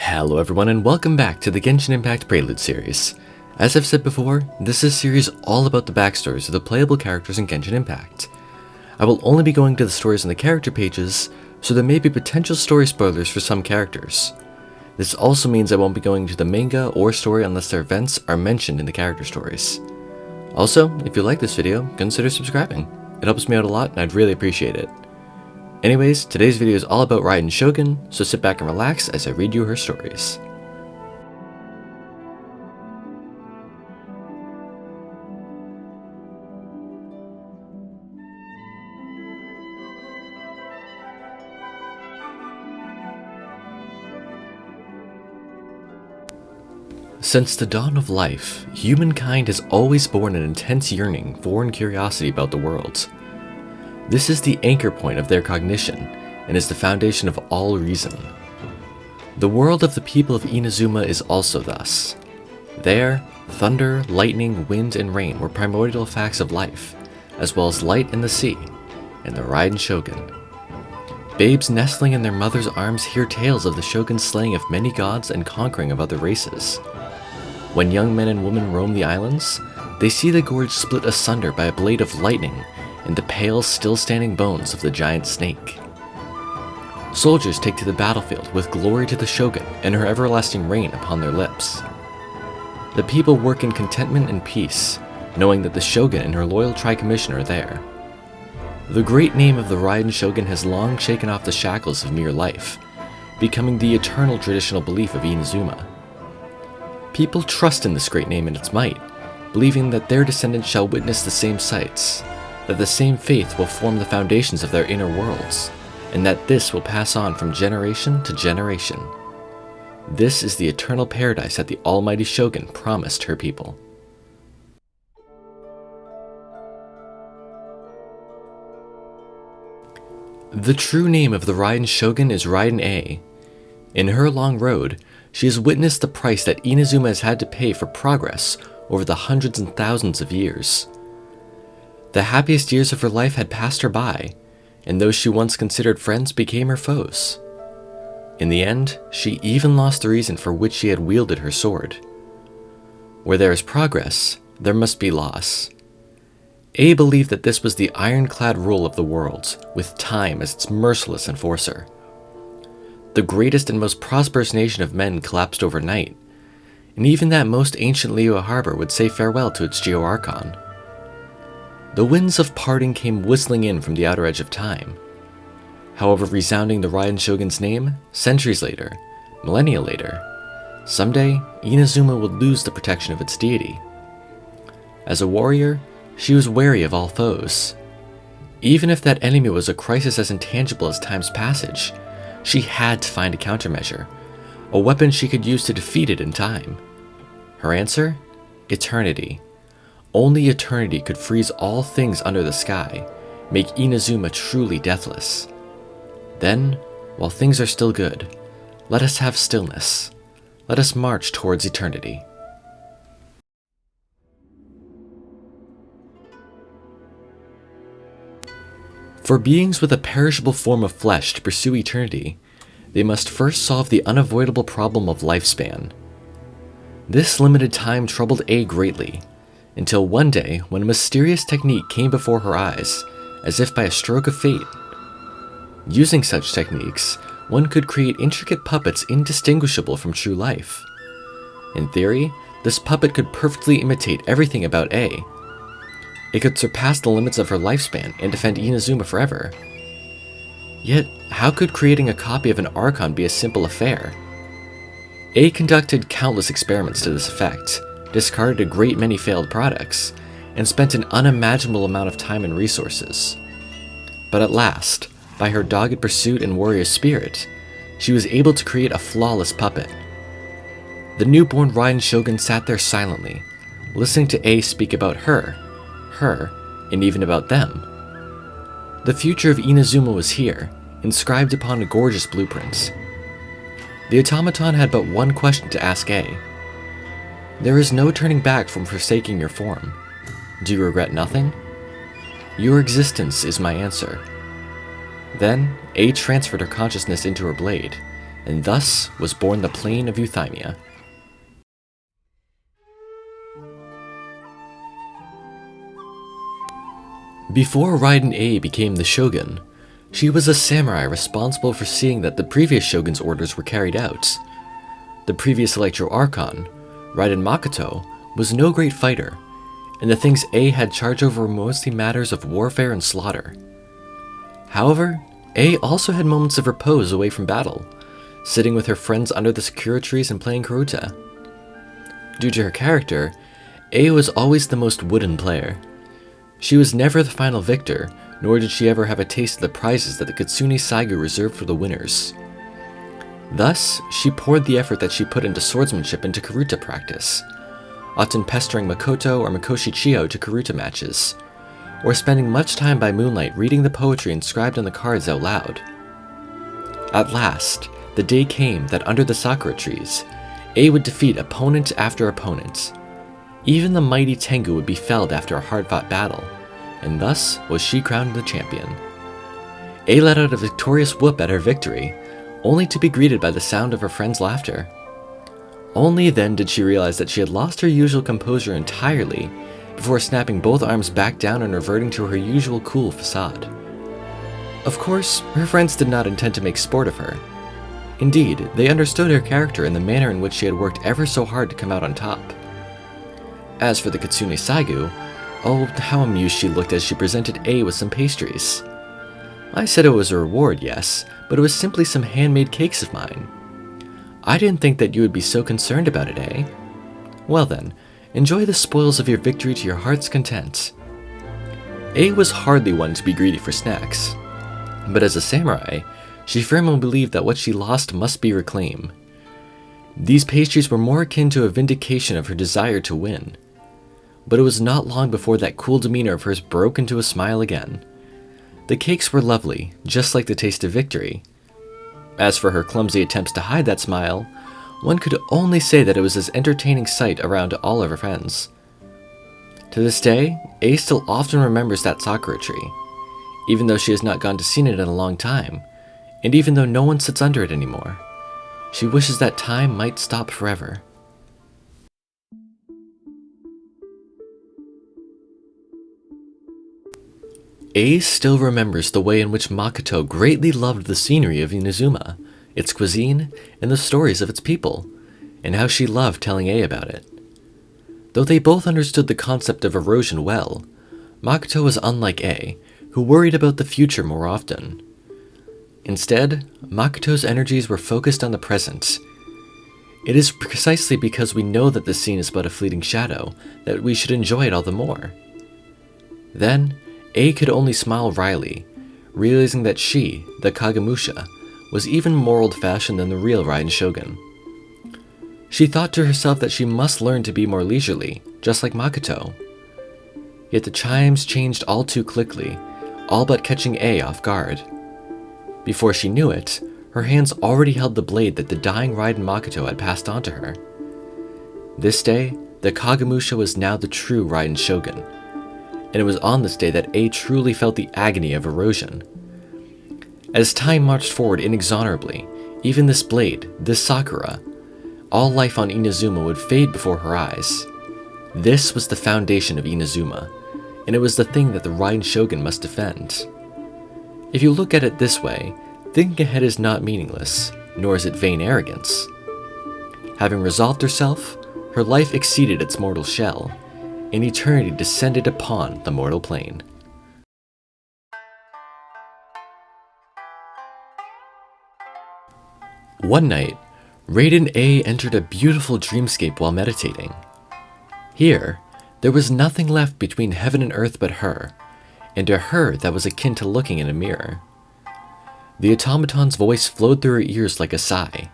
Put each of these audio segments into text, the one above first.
Hello everyone and welcome back to the Genshin Impact Preludes series. As I've said before, this is a series all about the backstories of the playable characters in Genshin Impact. I will only be going to the stories in the character pages, so there may be potential story spoilers for some characters. This also means I won't be going to the manga or story unless their events are mentioned in the character stories. Also, if you like this video, consider subscribing. It helps me out a lot and I'd really appreciate it. Anyways, today's video is all about Raiden Shogun, so sit back and relax as I read you her stories. Since the dawn of life, humankind has always borne an intense yearning for and curiosity about the world. This is the anchor point of their cognition, and is the foundation of all reason. The world of the people of Inazuma is also thus. There, thunder, lightning, wind, and rain were primordial facts of life, as well as light in the sea, and the Raiden Shogun. Babes nestling in their mother's arms hear tales of the Shogun's slaying of many gods and conquering of other races. When young men and women roam the islands, they see the gorge split asunder by a blade of lightning and the pale, still-standing bones of the giant snake. Soldiers take to the battlefield with glory to the Shogun and her everlasting reign upon their lips. The people work in contentment and peace, knowing that the Shogun and her loyal Tri-Commission are there. The great name of the Raiden Shogun has long shaken off the shackles of mere life, becoming the eternal traditional belief of Inazuma. People trust in this great name and its might, believing that their descendants shall witness the same sights, that the same faith will form the foundations of their inner worlds, and that this will pass on from generation to generation. This is the eternal paradise that the almighty Shogun promised her people. The true name of the Raiden Shogun is Raiden A. In her long road, she has witnessed the price that Inazuma has had to pay for progress over the hundreds and thousands of years. The happiest years of her life had passed her by, and those she once considered friends became her foes. In the end, she even lost the reason for which she had wielded her sword. Where there is progress, there must be loss. A believed that this was the ironclad rule of the world, with time as its merciless enforcer. The greatest and most prosperous nation of men collapsed overnight, and even that most ancient Liyue harbor would say farewell to its Geo Archon. The winds of parting came whistling in from the outer edge of time. However, resounding the Raiden Shogun's name, centuries later, millennia later, someday Inazuma would lose the protection of its deity. As a warrior, she was wary of all foes. Even if that enemy was a crisis as intangible as time's passage, she had to find a countermeasure, a weapon she could use to defeat it in time. Her answer? Eternity. Only eternity could freeze all things under the sky, make Inazuma truly deathless. Then, while things are still good, let us have stillness. Let us march towards eternity. For beings with a perishable form of flesh to pursue eternity, they must first solve the unavoidable problem of lifespan. This limited time troubled A greatly, until one day when a mysterious technique came before her eyes, as if by a stroke of fate. Using such techniques, one could create intricate puppets indistinguishable from true life. In theory, this puppet could perfectly imitate everything about A. It could surpass the limits of her lifespan and defend Inazuma forever. Yet, how could creating a copy of an Archon be a simple affair? A conducted countless experiments to this effect, discarded a great many failed products, and spent an unimaginable amount of time and resources. But at last, by her dogged pursuit and warrior spirit, she was able to create a flawless puppet. The newborn Raiden Shogun sat there silently, listening to A speak about her, and even about them. The future of Inazuma was here, inscribed upon a gorgeous blueprint. The automaton had but one question to ask A. There is no turning back from forsaking your form. Do you regret nothing? Your existence is my answer. Then, A transferred her consciousness into her blade, and thus was born the plane of euthymia. Before Raiden A became the Shogun, she was a samurai responsible for seeing that the previous Shogun's orders were carried out. The previous Electro Archon, Raiden Makoto, was no great fighter, and the things A had charge over were mostly matters of warfare and slaughter. However, A also had moments of repose away from battle, sitting with her friends under the sakura trees and playing karuta. Due to her character, A was always the most wooden player. She was never the final victor, nor did she ever have a taste of the prizes that the Kitsune Saigu reserved for the winners. Thus, she poured the effort that she put into swordsmanship into karuta practice, often pestering Makoto or Mikoshi Chiyo to karuta matches, or spending much time by moonlight reading the poetry inscribed on the cards out loud. At last, the day came that under the sakura trees, A would defeat opponent after opponent. Even the mighty Tengu would be felled after a hard-fought battle, and thus was she crowned the champion. A let out a victorious whoop at her victory, only to be greeted by the sound of her friends' laughter. Only then did she realize that she had lost her usual composure entirely, before snapping both arms back down and reverting to her usual cool facade. Of course, her friends did not intend to make sport of her. Indeed, they understood her character and the manner in which she had worked ever so hard to come out on top. As for the Kitsune Saigu, oh, how amused she looked as she presented A with some pastries. I said it was a reward, yes, but it was simply some handmade cakes of mine. I didn't think that you would be so concerned about it, eh? Well then, enjoy the spoils of your victory to your heart's content. A was hardly one to be greedy for snacks, but as a samurai, she firmly believed that what she lost must be reclaimed. These pastries were more akin to a vindication of her desire to win. But it was not long before that cool demeanor of hers broke into a smile again. The cakes were lovely, just like the taste of victory. As for her clumsy attempts to hide that smile, one could only say that it was an entertaining sight around all of her friends. To this day, A still often remembers that sakura tree, even though she has not gone to see it in a long time, and even though no one sits under it anymore. She wishes that time might stop forever. A still remembers the way in which Makoto greatly loved the scenery of Inazuma, its cuisine, and the stories of its people, and how she loved telling A about it. Though they both understood the concept of erosion well, Makoto was unlike A, who worried about the future more often. Instead, Makoto's energies were focused on the present. It is precisely because we know that the scene is but a fleeting shadow that we should enjoy it all the more. Then, A could only smile wryly, realizing that she, the kagemusha, was even more old-fashioned than the real Raiden Shogun. She thought to herself that she must learn to be more leisurely, just like Makoto. Yet the chimes changed all too quickly, all but catching A off guard. Before she knew it, her hands already held the blade that the dying Raiden Makoto had passed on to her. This day, the kagemusha was now the true Raiden Shogun, and it was on this day that A truly felt the agony of erosion. As time marched forward inexorably, even this blade, this Sakura, all life on Inazuma would fade before her eyes. This was the foundation of Inazuma, and it was the thing that the Raiden Shogun must defend. If you look at it this way, thinking ahead is not meaningless, nor is it vain arrogance. Having resolved herself, her life exceeded its mortal shell, and eternity descended upon the mortal plane. One night, Raiden A entered a beautiful dreamscape while meditating. Here, there was nothing left between heaven and earth but her, and to her that was akin to looking in a mirror. The automaton's voice flowed through her ears like a sigh.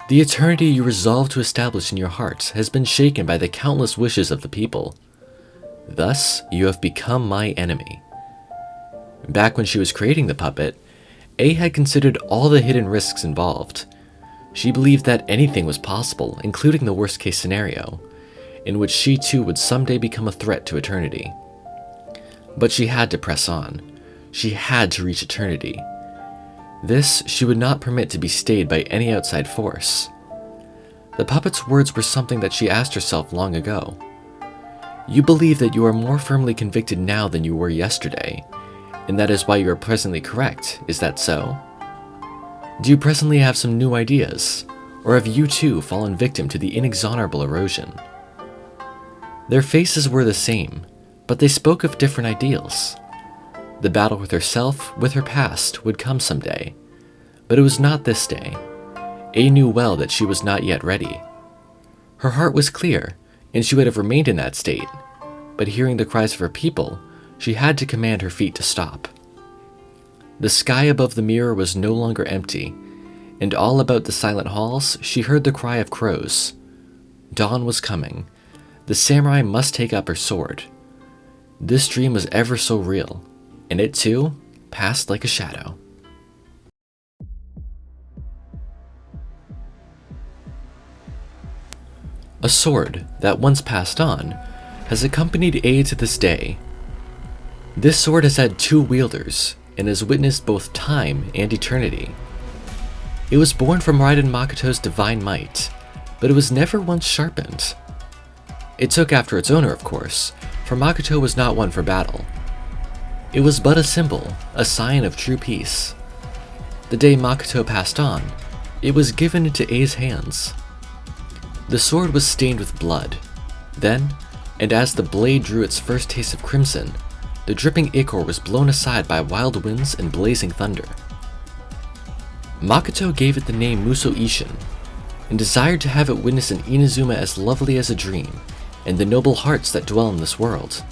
The eternity you resolve to establish in your heart has been shaken by the countless wishes of the people. Thus, you have become my enemy. Back when she was creating the puppet, A had considered all the hidden risks involved. She believed that anything was possible, including the worst-case scenario, in which she too would someday become a threat to eternity. But she had to press on. She had to reach eternity. This she would not permit to be stayed by any outside force. The puppet's words were something that she asked herself long ago. You believe that you are more firmly convicted now than you were yesterday, and that is why you are presently correct, is that so? Do you presently have some new ideas, or have you too fallen victim to the inexorable erosion? Their faces were the same, but they spoke of different ideals. The battle with herself, with her past, would come someday, but it was not this day. A knew well that she was not yet ready. Her heart was clear, and she would have remained in that state, but hearing the cries of her people, she had to command her feet to stop. The sky above the mirror was no longer empty, and all about the silent halls she heard the cry of crows. Dawn was coming. The samurai must take up her sword. This dream was ever so real, and it too passed like a shadow. A sword that once passed on has accompanied A to this day. This sword has had two wielders and has witnessed both time and eternity. It was born from Raiden Makoto's divine might, but it was never once sharpened. It took after its owner, of course, for Makoto was not one for battle. It was but a symbol, a sign of true peace. The day Makoto passed on, it was given into A's hands. The sword was stained with blood. Then, and as the blade drew its first taste of crimson, the dripping ichor was blown aside by wild winds and blazing thunder. Makoto gave it the name Musou Isshin, and desired to have it witness an Inazuma as lovely as a dream, and the noble hearts that dwell in this world.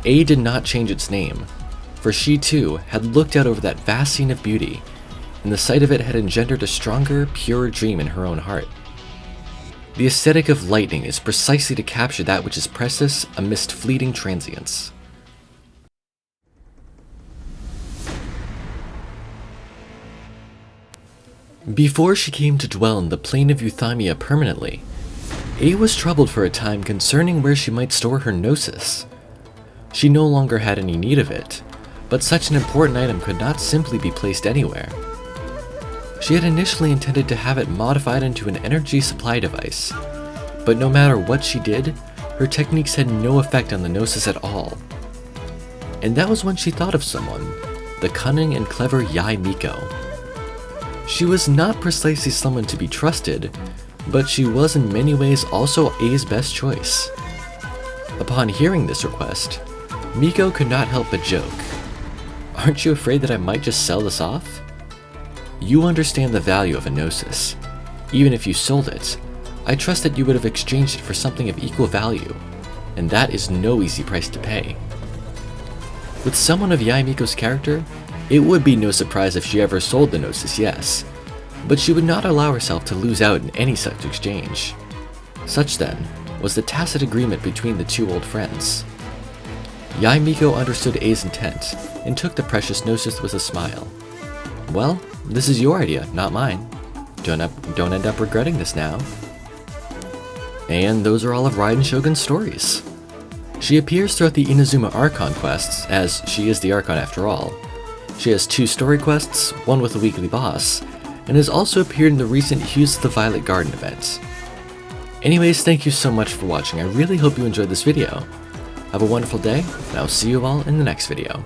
A did not change its name, for she too had looked out over that vast scene of beauty, and the sight of it had engendered a stronger, purer dream in her own heart. The aesthetic of lightning is precisely to capture that which is precious amidst fleeting transience. Before she came to dwell in the plain of Euthymia permanently, A was troubled for a time concerning where she might store her Gnosis. She no longer had any need of it, but such an important item could not simply be placed anywhere. She had initially intended to have it modified into an energy supply device, but no matter what she did, her techniques had no effect on the Gnosis at all. And that was when she thought of someone, the cunning and clever Yae Miko. She was not precisely someone to be trusted, but she was in many ways also A's best choice. Upon hearing this request, Miko could not help but joke. "Aren't you afraid that I might just sell this off? You understand the value of a Gnosis. Even if you sold it, I trust that you would have exchanged it for something of equal value, and that is no easy price to pay." With someone of Yae Miko's character, it would be no surprise if she ever sold the Gnosis, yes, but she would not allow herself to lose out in any such exchange. Such then was the tacit agreement between the two old friends. Yae Miko understood A's intent and took the precious Gnosis with a smile. "Well, this is your idea, not mine. Don't end up regretting this now." And those are all of Raiden Shogun's stories. She appears throughout the Inazuma Archon quests, as she is the Archon after all. She has 2 story quests, one with a weekly boss, and has also appeared in the recent Hues of the Violet Garden event. Anyways, thank you so much for watching. I really hope you enjoyed this video. Have a wonderful day, and I'll see you all in the next video.